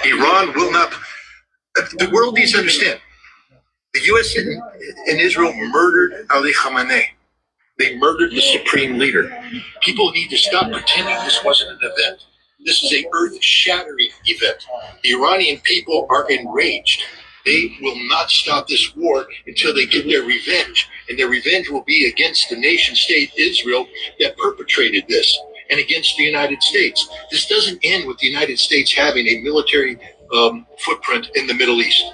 Iran will not. The world needs to understand. The U.S. and Israel murdered Ali Khamenei. They murdered the supreme leader. People need to stop pretending this wasn't an event. This is a earth-shattering event. The Iranian people are enraged. They will not stop this war until they get their revenge. And their revenge will be against the nation state Israel that perpetrated this and against the United States. This doesn't end with the United States having a military footprint in the Middle East.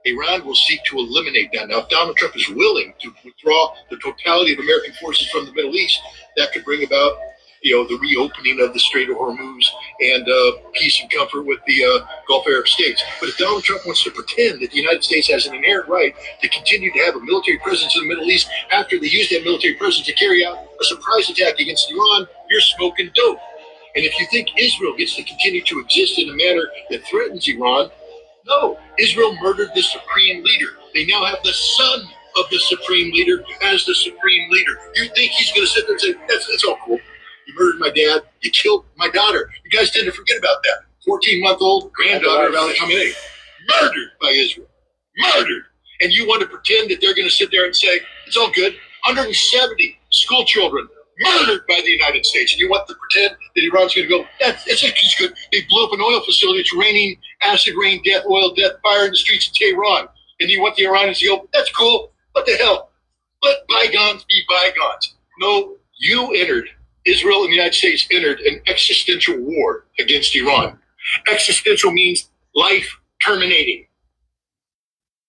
Iran will seek to eliminate that. Now, if Donald Trump is willing to withdraw the totality of American forces from the Middle East, that could bring about, the reopening of the Strait of Hormuz and peace and comfort with the Gulf Arab states. But if Donald Trump wants to pretend that the United States has an inherent right to continue to have a military presence in the Middle East after they use that military presence to carry out a surprise attack against Iran, you're smoking dope. And if you think Israel gets to continue to exist in a manner that threatens Iran, no, Israel murdered the supreme leader. They now have the son of the supreme leader as the supreme leader. You think he's going to sit there and say, that's all cool. You murdered my dad. You killed my daughter. You guys tend to forget about that. 14-month-old granddaughter of Ali Khamenei. Murdered by Israel. Murdered. And you want to pretend that they're going to sit there and say, it's all good. 170 school children murdered by the United States. And you want to pretend that Iran's going to go, it's good. They blew up an oil facility. It's raining acid rain, death, oil, death, fire in the streets of Tehran. And you want the Iranians to go, that's cool. What the hell? Let bygones be bygones. No, Israel and the United States entered an existential war against Iran. Existential means life terminating.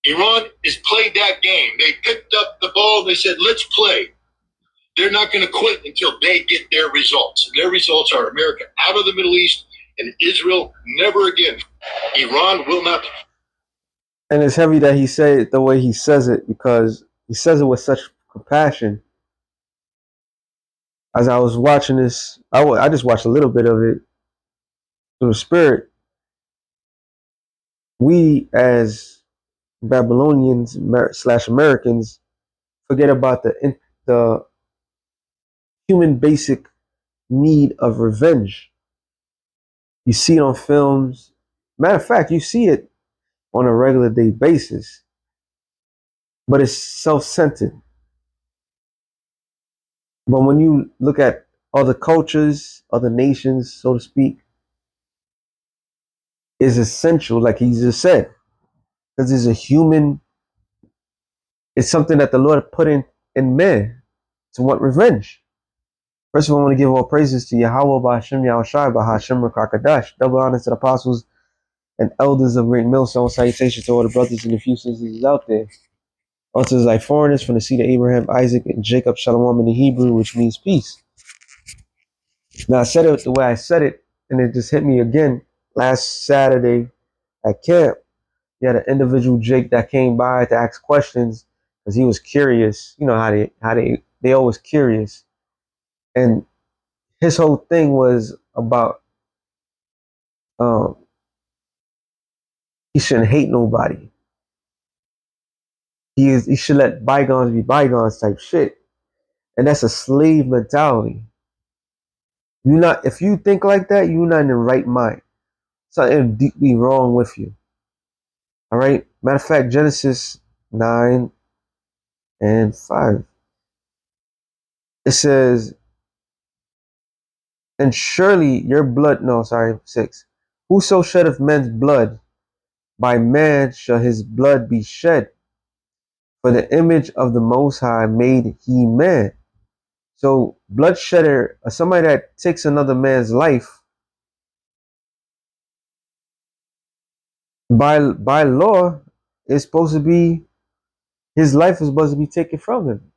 Iran has played that game. They picked up the ball. They said, let's play. They're not going to quit until they get their results. And their results are America out of the Middle East and Israel never again. Iran will not. And it's heavy that he said it the way he says it, because he says it with such compassion. As I was watching this, I just watched a little bit of it through the spirit. We as Babylonians / Americans forget about the human basic need of revenge. You see it on films. Matter of fact, you see it on a regular day basis, but it's self-centered. But when you look at other cultures, other nations, so to speak, is essential, like he just said, because it's something that the Lord put in man to want revenge. First of all, I want to give all praises to Yahweh, Ba'Hashem, Yahushai, Ba'Hashem, Rakakadash. Double honor to the apostles and elders of Great Millstone. Salutation to all the brothers and the few sisters out there. Also, as like foreigners from the seed of Abraham, Isaac, and Jacob, Shalom in the Hebrew, which means peace. Now, I said it the way I said it, and it just hit me again last Saturday at camp. You had an individual Jake that came by to ask questions because he was curious. You know how they always curious. And his whole thing was about he shouldn't hate nobody. He should let bygones be bygones type shit. And that's a slave mentality. If you think like that, you're not in the right mind. Something deeply wrong with you. All right. Matter of fact, Genesis 9 and 5. It says, and surely your blood, 6. Whoso sheddeth men's blood, by man shall his blood be shed. For the image of the Most High made he man. So bloodshedder, or somebody that takes another man's life, by law, is supposed to be, his life is supposed to be taken from him.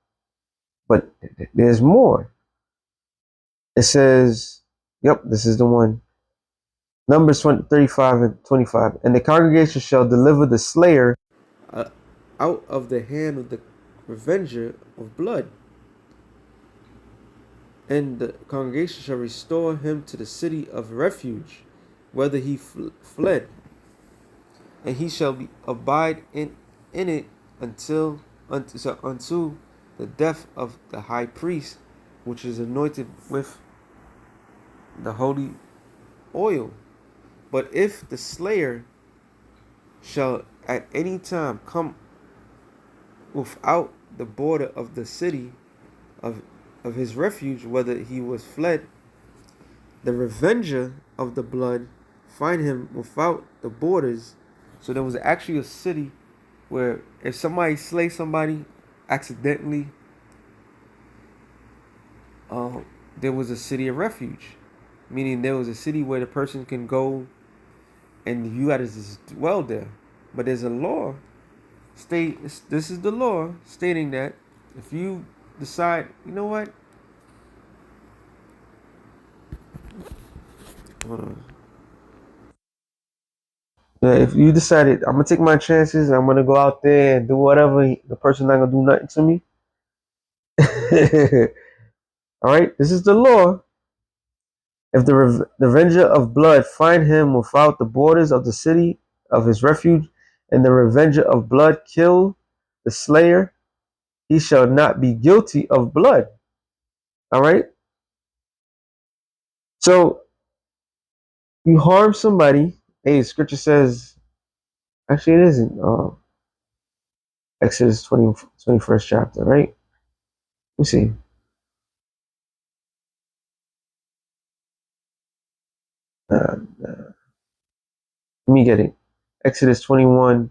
But there's more. It says, yep, this is the one. Numbers 35 and 25. And the congregation shall deliver the slayer out of the hand of the revenger of blood. And the congregation shall restore him to the city of refuge, whether he fled. And he shall abide in it unto the death of the high priest, which is anointed with the holy oil. But if the slayer shall at any time come without the border of the city of his refuge, whether he was fled, the revenger of the blood find him without the borders. So there was actually a city where if somebody slay somebody accidentally, uh, there was a city of refuge, meaning there was a city where the person can go and you got to just dwell there. But there's a law this is the law stating that if you decide, you know what, hold on. Yeah, if you decided I'm gonna take my chances, I'm gonna go out there and do whatever, the person not gonna do nothing to me. All right, this is the law. If the revenger of blood find him without the borders of the city of his refuge, and the revenger of blood kill the slayer, he shall not be guilty of blood. All right. So you harm somebody. Hey, scripture says, actually, it isn't. Exodus 21st chapter, right? Let me see. Let me get it. Exodus 21.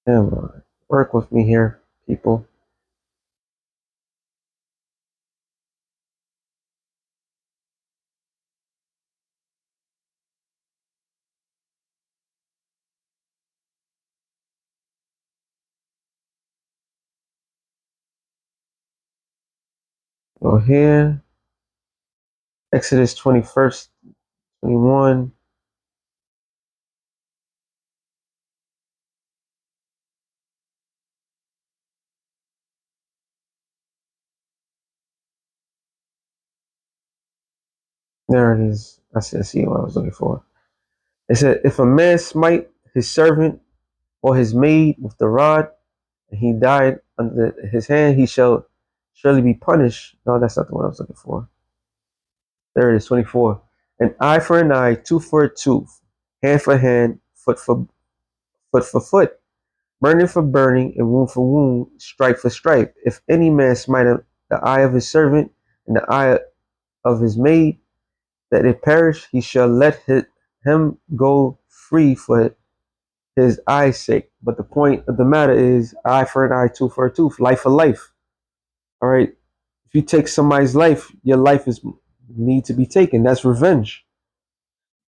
Come on. Work with me here, people. Go here. Exodus 21st, 21. There it is. I see what I was looking for. It said, if a man smite his servant or his maid with the rod, and he died under his hand, he shall surely be punished. No, that's not the one I was looking for. There it is, 24. An eye for an eye, tooth for a tooth, hand for hand, foot for foot, burning for burning, and wound for wound, stripe for stripe. If any man smite the eye of his servant and the eye of his maid, that it perish, he shall let him go free for his eye's sake. But the point of the matter is eye for an eye, tooth for a tooth, life for life. All right. If you take somebody's life, your life is need to be taken. That's revenge.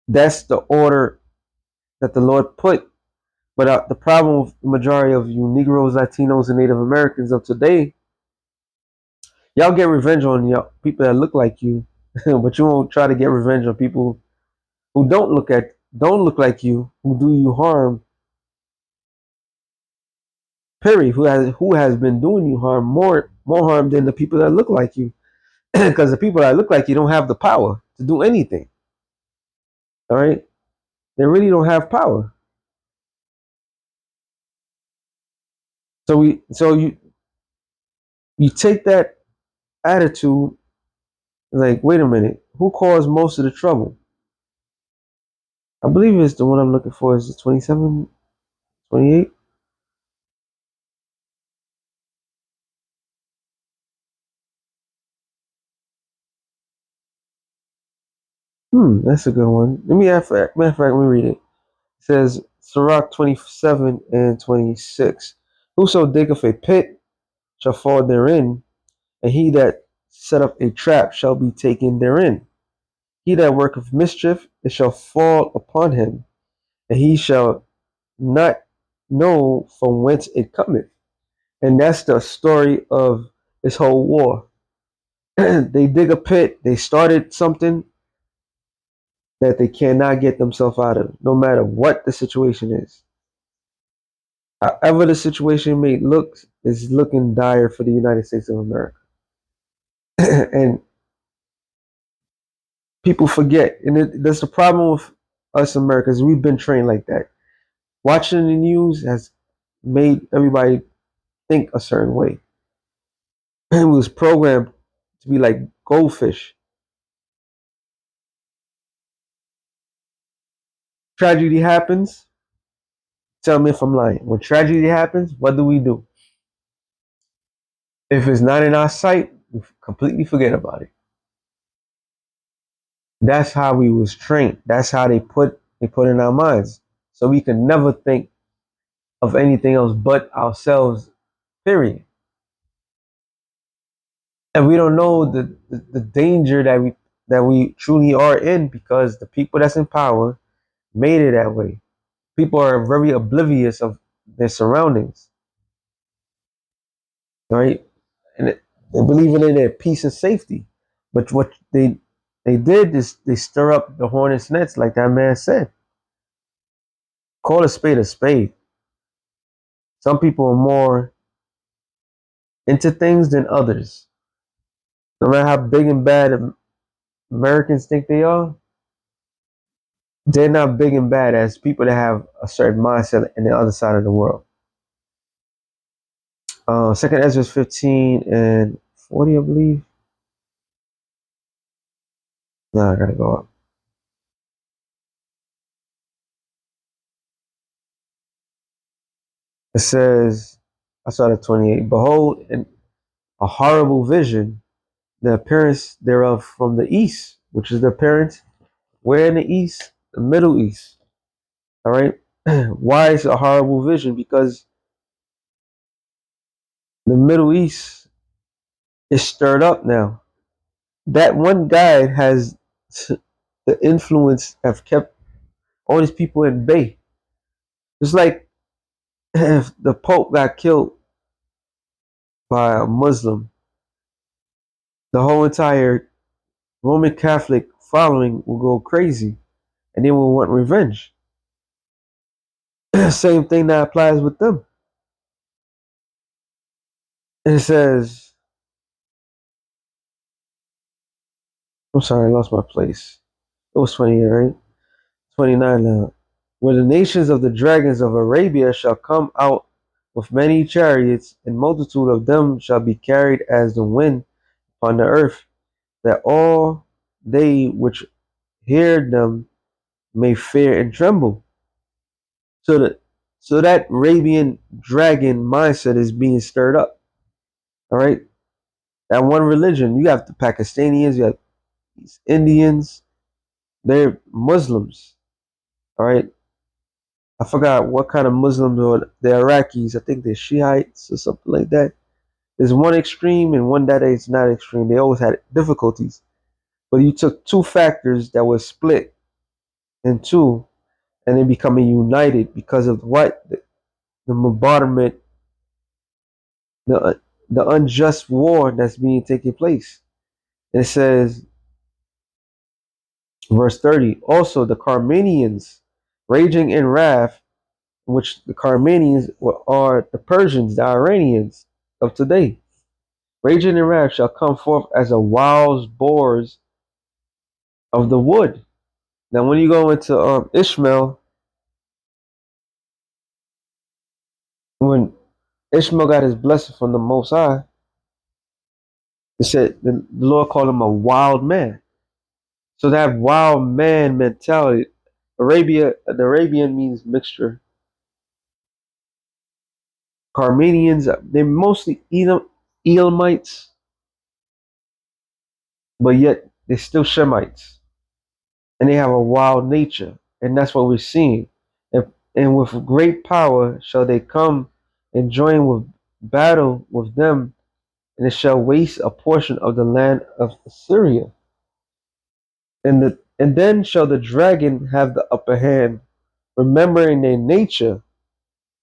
That's the order that the Lord put. But the problem with the majority of you Negroes, Latinos, and Native Americans of today, y'all get revenge on y'all people that look like you, but you won't try to get revenge on people who don't look like you, who do you harm. Period. Who has been doing you harm, more harm than the people that look like you, because the people that look like you don't have the power to do anything. All right, they really don't have power. So you take that attitude like, wait a minute, who caused most of the trouble? I believe it's the one I'm looking for is the 27, 28. That's a good one. Matter of fact, let me read it. It says, Sirach 27 and 26. Whoso diggeth a pit shall fall therein, and he that set up a trap shall be taken therein. He that worketh mischief, it shall fall upon him, and he shall not know from whence it cometh. And that's the story of this whole war. They dig a pit, they started something that they cannot get themselves out of, no matter what the situation is. However the situation may look, is looking dire for the United States of America. And people forget, and that's the problem with us Americans. We've been trained like that. Watching the news has made everybody think a certain way. And we was programmed to be like goldfish. Tragedy happens. Tell me if I'm lying. When tragedy happens, what do we do? If it's not in our sight, we completely forget about it. That's how we was trained. That's how they put in our minds. So we can never think of anything else but ourselves, period. And we don't know the danger that we truly are in because the people that's in power made it that way. People are very oblivious of their surroundings, right? And they're believing in their peace and safety. But what they did is they stir up the hornet's nest, like that man said. Call a spade a spade. Some people are more into things than others. No matter how big and bad Americans think they are, they're not big and bad as people that have a certain mindset in the other side of the world. Second Ezra 15 and 40, I believe. No, I gotta go up. It says, I started at 28. Behold, a horrible vision, the appearance thereof from the east, which is the appearance where in the east? The Middle East. All right. Why is it a horrible vision? Because the Middle East is stirred up now. That one guy has the influence have kept all these people in bay. It's like if the Pope got killed by a Muslim, the whole entire Roman Catholic following will go crazy and they will want revenge. Same thing that applies with them. And it says, I'm sorry, I lost my place. It was 28, right? 29 now. Where the nations of the dragons of Arabia shall come out with many chariots, and multitude of them shall be carried as the wind upon the earth, that all they which hear them may fear and tremble. So that Arabian dragon mindset is being stirred up. All right. That one religion, you have the Pakistanians, you have these Indians, they're Muslims. All right. I forgot what kind of Muslims or the Iraqis. I think they're Shiites or something like that. There's one extreme and one that is not extreme. They always had difficulties. But you took two factors that were split in two and then becoming united because of what? The bombardment, the unjust war that's being taking place. And it says, verse 30, also the Carmanians raging in wrath, which the Carmanians are the Persians, the Iranians of today. Raging in wrath shall come forth as a wild boars of the wood. Now, when you go into Ishmael, when Ishmael got his blessing from the Most High, it said the Lord called him a wild man. So that wild man mentality, the Arabian means mixture. Carmanians, they're mostly Elamites, but yet they're still Shemites, and they have a wild nature, and that's what we're seeing. And with great power shall they come and join with battle with them, and it shall waste a portion of the land of Assyria. And then shall the dragon have the upper hand, remembering their nature,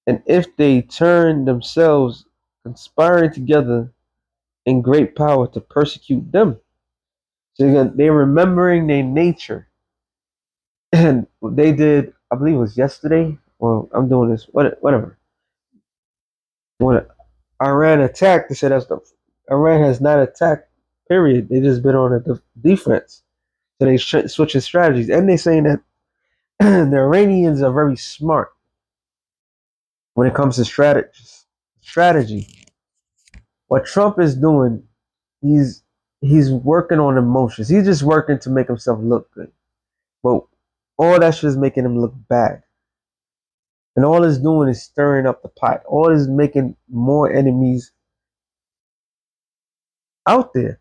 and if they turn themselves, conspiring together in great power to persecute them. So again, they're remembering their nature. And they did, I believe it was yesterday, or I'm doing this, whatever. When Iran attacked, they said Iran has not attacked, period. They just been on a defense. So they switching strategies. And they're saying that the Iranians are very smart when it comes to strategy. What Trump is doing, he's he's working on emotions. He's just working to make himself look good. But all that shit is making him look bad. And all it's doing is stirring up the pot. All it's making more enemies out there.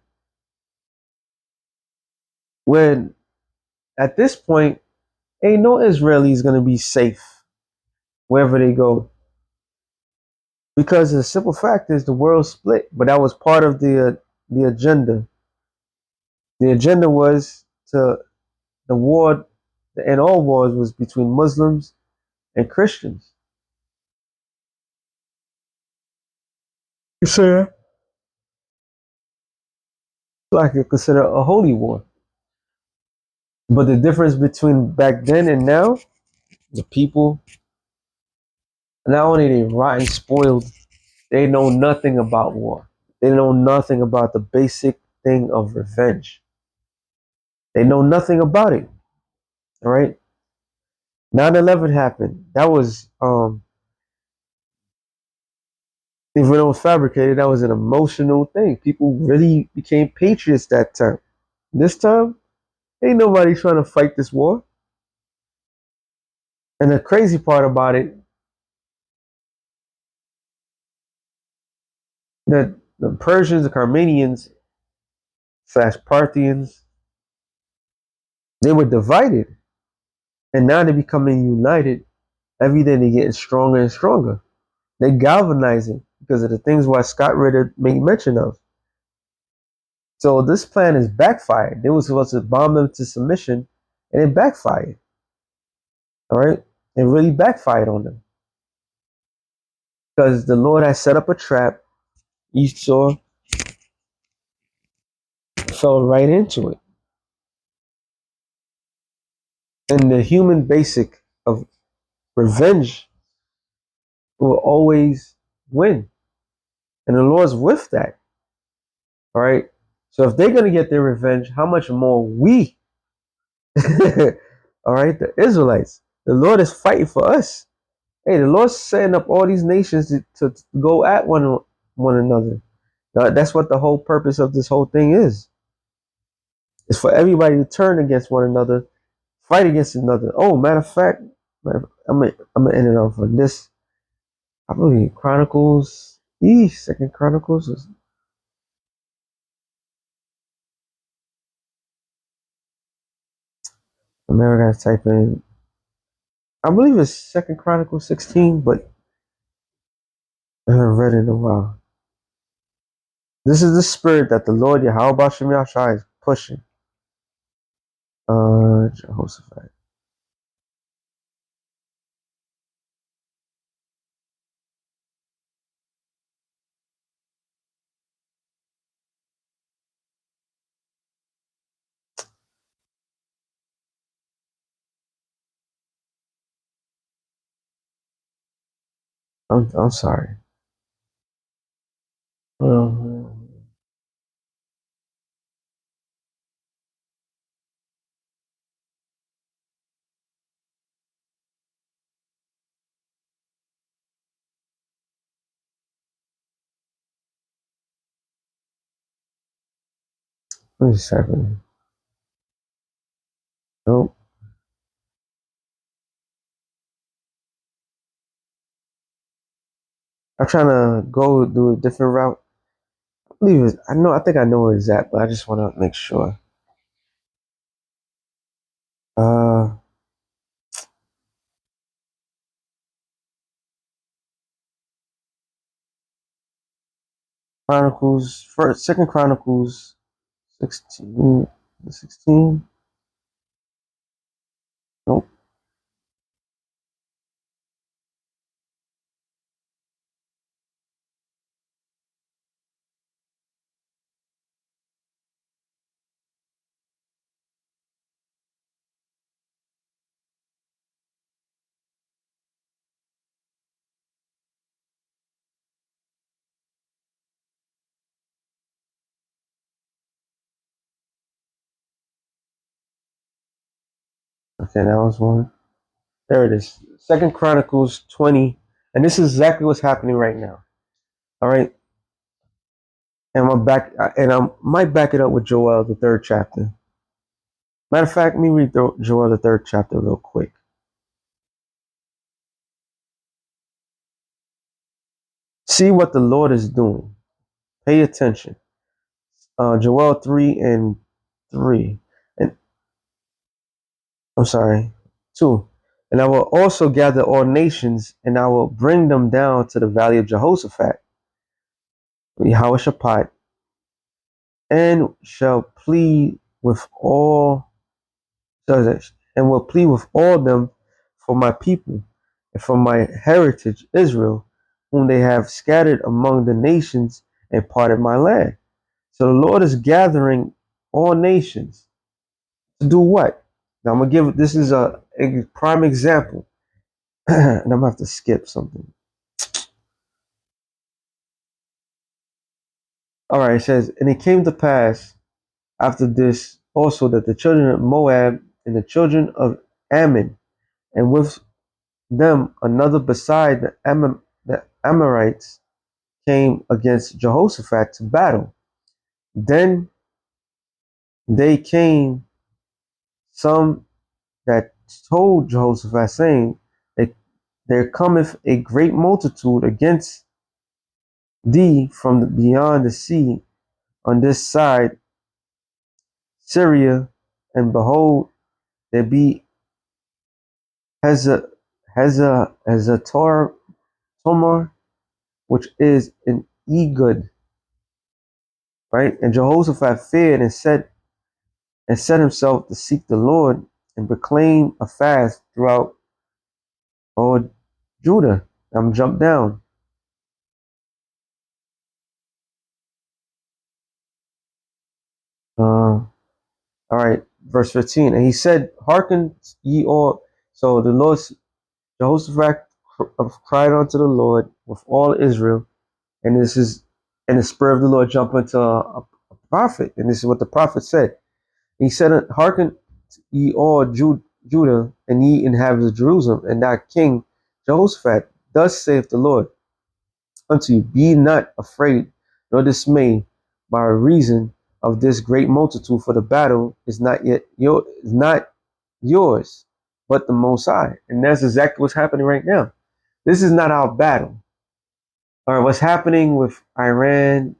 When at this point, ain't no Israelis gonna be safe wherever they go. Because the simple fact is the world split. But that was part of the agenda. The agenda was to the war and all wars was between Muslims and Christians. You see that? So I could consider a holy war. But the difference between back then and now, the people, not only they rotten, spoiled, they know nothing about war. They know nothing about the basic thing of revenge. They know nothing about it. All right. 9/11 happened. That was even though it was fabricated, that was an emotional thing. People really became patriots that time. This time, ain't nobody trying to fight this war. And the crazy part about it, that the Persians, the Carmenians, slash Parthians, they were divided. And now they're becoming united. Every day they're getting stronger and stronger. They're galvanizing because of the things why Scott Ritter made mention of. So this plan is backfired. They were supposed to bomb them to submission, and it backfired. All right? It really backfired on them. Because the Lord has set up a trap. Esau fell right into it. And the human basic of revenge will always win. And the Lord's with that. All right. So if they're going to get their revenge, how much more we, all right, the Israelites, the Lord is fighting for us. Hey, the Lord's setting up all these nations to go at one another. Now, that's what the whole purpose of this whole thing is. It's for everybody to turn against one another, fight against another. Oh, matter of fact, I'm gonna end it off on this. I believe Chronicles, Second Chronicles. America type in. I believe it's Second Chronicles 16, but I haven't read it in a while. This is the spirit that the Lord Yahweh Shem Yahshai is pushing. Jehoshaphat. I'm sorry. Um, what is happening? Nope. I'm trying to go do a different route. I believe it's, I know. I think I know where it's at, but I just want to make sure. Uh, Chronicles, first, Second Chronicles, 16, 16. Nope. Okay, that was one. There it is. Second Chronicles 20, and this is exactly what's happening right now. All right. And I might back it up with Joel, the 3rd chapter. Matter of fact, let me read Joel, the 3rd chapter, real quick. See what the Lord is doing. Pay attention. Joel 3:3, and I'm sorry, 2. And I will also gather all nations, and I will bring them down to the valley of Jehoshaphat, Yehoshaphat, and shall plead with all, and will plead with all them for my people and for my heritage Israel, whom they have scattered among the nations and parted my land. So the Lord is gathering all nations to do what? Now I'm gonna give this is a prime example, and I'm gonna have to skip something. All right, it says, and it came to pass after this also that the children of Moab and the children of Ammon, and with them another beside the Amorites, came against Jehoshaphat to battle. Then they came some that told Jehoshaphat, saying, there cometh a great multitude against thee from beyond the sea on this side Syria, and behold, there be Heza Tomar, which is an Egud, right? And Jehoshaphat feared and set himself to seek the Lord and proclaim a fast throughout all Judah. I'm jump down. All right, verse 15. And he said, hearken ye all. So the Lord, Jehoshaphat cried unto the Lord with all Israel. And this is, and the spirit of the Lord jumped into a prophet. And this is what the prophet said. He said, hearken ye all Judah, and ye inhabitants of Jerusalem, and thy king Jehoshaphat. Thus saith the Lord unto you, be not afraid nor dismayed by reason of this great multitude, for the battle is not yours, but the Most High. And that's exactly what's happening right now. This is not our battle. All right, what's happening with Iran?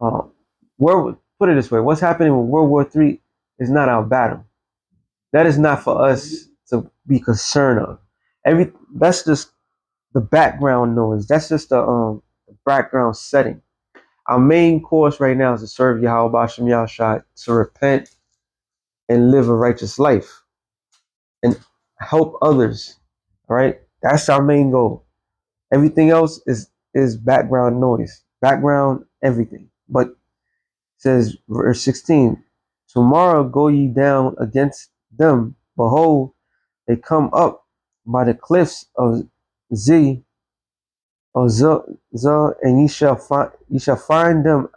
Put it this way: what's happening with World War III is not our battle. That is not for us to be concerned of. That's just the background noise. That's just the background setting. Our main course right now is to serve Yahweh Bashem Yahushua, to repent and live a righteous life and help others. All right, that's our main goal. Everything else is background noise, background everything. But it says verse 16, tomorrow go ye down against them. Behold, they come up by the cliffs of Z or Z, and ye shall find them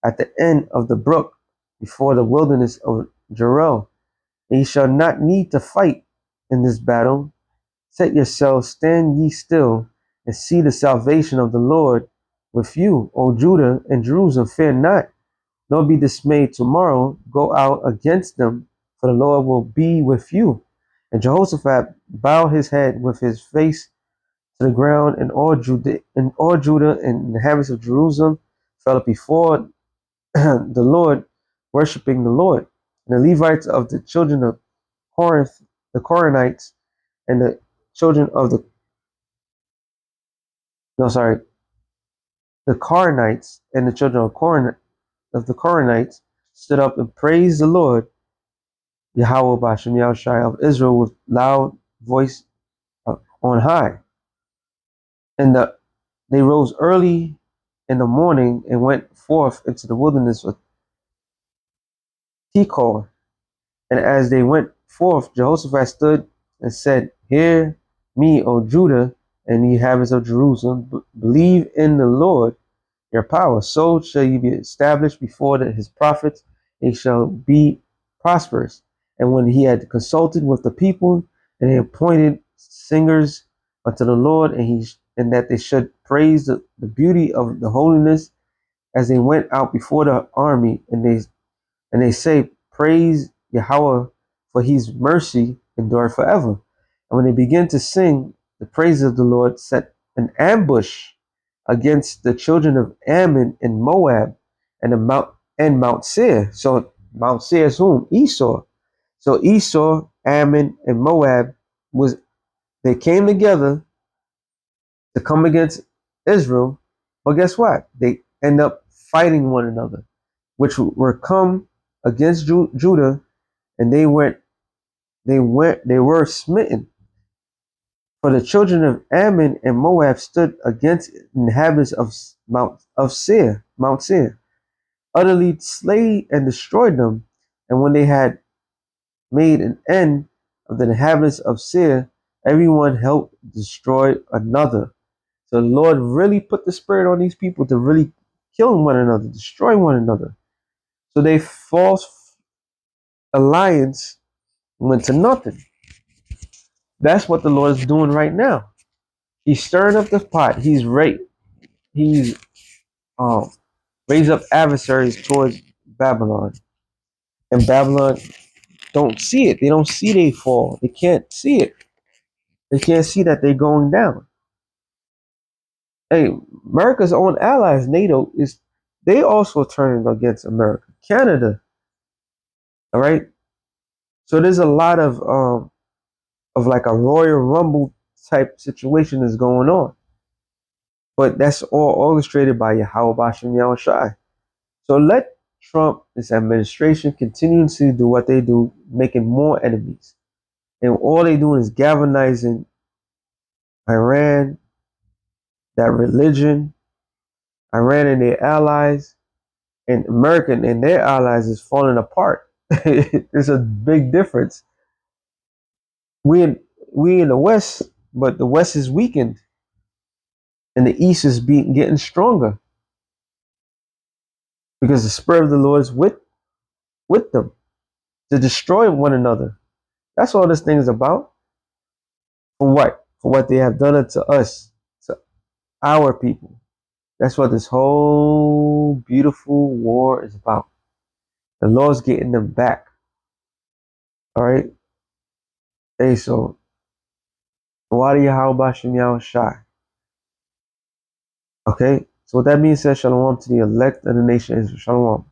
at the end of the brook before the wilderness of Jeruel. And ye shall not need to fight in this battle. Set yourselves, stand ye still, and see the salvation of the Lord with you, O Judah and Jerusalem. Fear not, nor be dismayed tomorrow. Go out against them, for the Lord will be with you. And Jehoshaphat bowed his head with his face to the ground, and all Judah and the inhabitants of Jerusalem fell before the Lord, worshiping the Lord. And the Levites of the children of Corinth, the Corinites, and the children of the no, sorry, the Corinites and the children of the Corinites stood up and praised the Lord, Yahweh Bashem Yahushai of Israel, with loud voice on high. And they rose early in the morning and went forth into the wilderness of Tekoa. And as they went forth, Jehoshaphat stood and said, hear me, O Judah, and ye inhabitants of Jerusalem, believe in the Lord your power. So shall you be established before his prophets, and shall be prosperous. And when he had consulted with the people, and he appointed singers unto the Lord, and that they should praise the beauty of the holiness, as they went out before the army, and they say, praise Yahweh, for his mercy endure forever. And when they begin to sing the praises of the Lord, set an ambush against the children of Ammon and Moab and Mount Seir. So Mount Seir is whom? Esau. So Esau, Ammon, and Moab was they came together to come against Israel. But guess what? They end up fighting one another, which were come against Judah, and they were smitten. For the children of Ammon and Moab stood against inhabitants of Mount Seir, utterly slay and destroyed them. And when they had made an end of the inhabitants of Seir, everyone helped destroy another. So the Lord really put the spirit on these people to really kill one another, destroy one another. So they false alliance went to nothing. That's what the Lord is doing right now. He's stirring up the pot. He's raised up adversaries towards Babylon. And Babylon don't see it. They don't see they fall. They can't see it. They can't see that they're going down. Hey, America's own allies, NATO, they also turning against America. Canada, all right. So there's a lot of like a Royal Rumble type situation is going on, but that's all orchestrated by Yahweh Bashem Yahushai. So let Trump, this administration, continue to do what they do, making more enemies, and all they do is galvanizing Iran, that religion, Iran and their allies, and America and their allies is falling apart. There's a big difference. We in the West, but the West is weakened, and the East is getting stronger because the spirit of the Lord is with them to destroy one another. That's all this thing is about. For what? For what they have done unto us, to our people. That's what this whole beautiful war is about. The Lord's getting them back. All right. Hey, so Wadi Yahweh Bashem Yahushai. Okay. So with that being said, shalom to the elect of the nation Israel. Shalom.